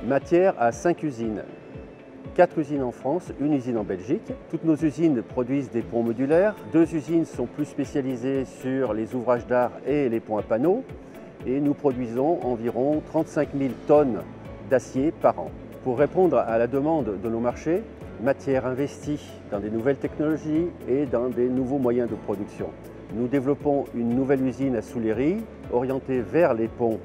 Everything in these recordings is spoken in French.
Matière a 5 usines. 4 usines en France, une usine en Belgique. Toutes nos usines produisent des ponts modulaires. 2 usines sont plus spécialisées sur les ouvrages d'art et les ponts à panneaux. Et nous produisons environ 35 000 tonnes d'acier par an. Pour répondre à la demande de nos marchés, Matière investit dans des nouvelles technologies et dans des nouveaux moyens de production. Nous développons une nouvelle usine à Soulhéry, orientée vers les ponts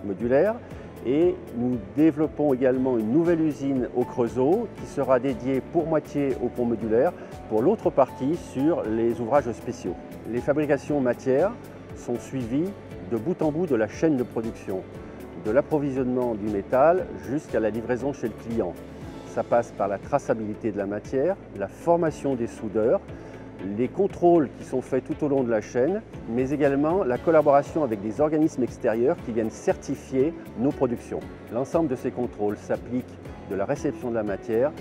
modulaires. Et nous développons également une nouvelle usine au Creusot qui sera dédiée pour moitié aux ponts modulaires, pour l'autre partie sur les ouvrages spéciaux. Les fabrications Matière sont suivies de bout en bout de la chaîne de production, de l'approvisionnement du métal jusqu'à la livraison chez le client. Ça passe par la traçabilité de la matière, la formation des soudeurs, les contrôles qui sont faits tout au long de la chaîne, mais également la collaboration avec des organismes extérieurs qui viennent certifier nos productions. L'ensemble de ces contrôles s'applique de la réception de la matière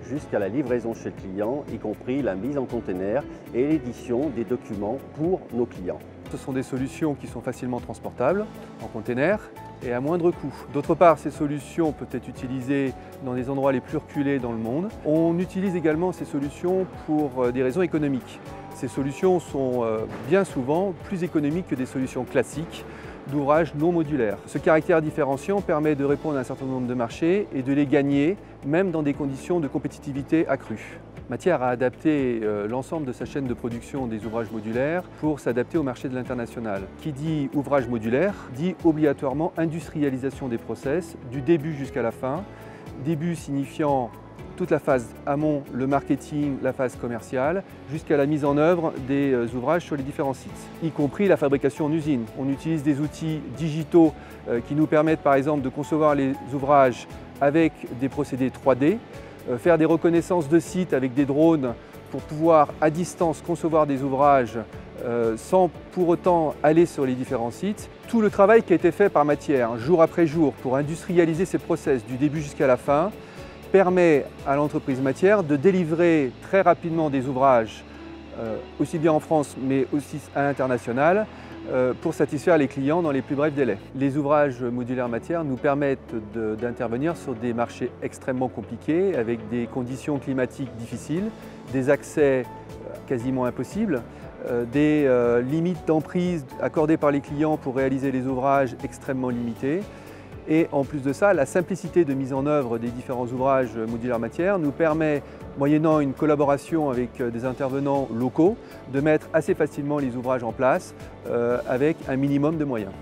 jusqu'à la livraison chez le client, y compris la mise en conteneur et l'édition des documents pour nos clients. Ce sont des solutions qui sont facilement transportables en conteneur et à moindre coût. D'autre part, ces solutions peuvent être utilisées dans les endroits les plus reculés dans le monde. On utilise également ces solutions pour des raisons économiques. Ces solutions sont bien souvent plus économiques que des solutions classiques d'ouvrages non modulaires. Ce caractère différenciant permet de répondre à un certain nombre de marchés et de les gagner, même dans des conditions de compétitivité accrues. Matière a adapté l'ensemble de sa chaîne de production des ouvrages modulaires pour s'adapter au marché de l'international. Qui dit ouvrage modulaire dit obligatoirement industrialisation des process du début jusqu'à la fin. Début signifiant toute la phase amont, le marketing, la phase commerciale, jusqu'à la mise en œuvre des ouvrages sur les différents sites, y compris la fabrication en usine. On utilise des outils digitaux qui nous permettent par exemple de concevoir les ouvrages avec des procédés 3D, faire des reconnaissances de sites avec des drones pour pouvoir à distance concevoir des ouvrages sans pour autant aller sur les différents sites. Tout le travail qui a été fait par Matière jour après jour pour industrialiser ces process du début jusqu'à la fin permet à l'entreprise Matière de délivrer très rapidement des ouvrages aussi bien en France mais aussi à l'international pour satisfaire les clients dans les plus brefs délais. Les ouvrages modulaires Matière nous permettent d'intervenir sur des marchés extrêmement compliqués avec des conditions climatiques difficiles, des accès quasiment impossibles, des limites d'emprise accordées par les clients pour réaliser les ouvrages extrêmement limitées. Et en plus de ça, la simplicité de mise en œuvre des différents ouvrages modulaires Matière nous permet, moyennant une collaboration avec des intervenants locaux, de mettre assez facilement les ouvrages en place avec un minimum de moyens.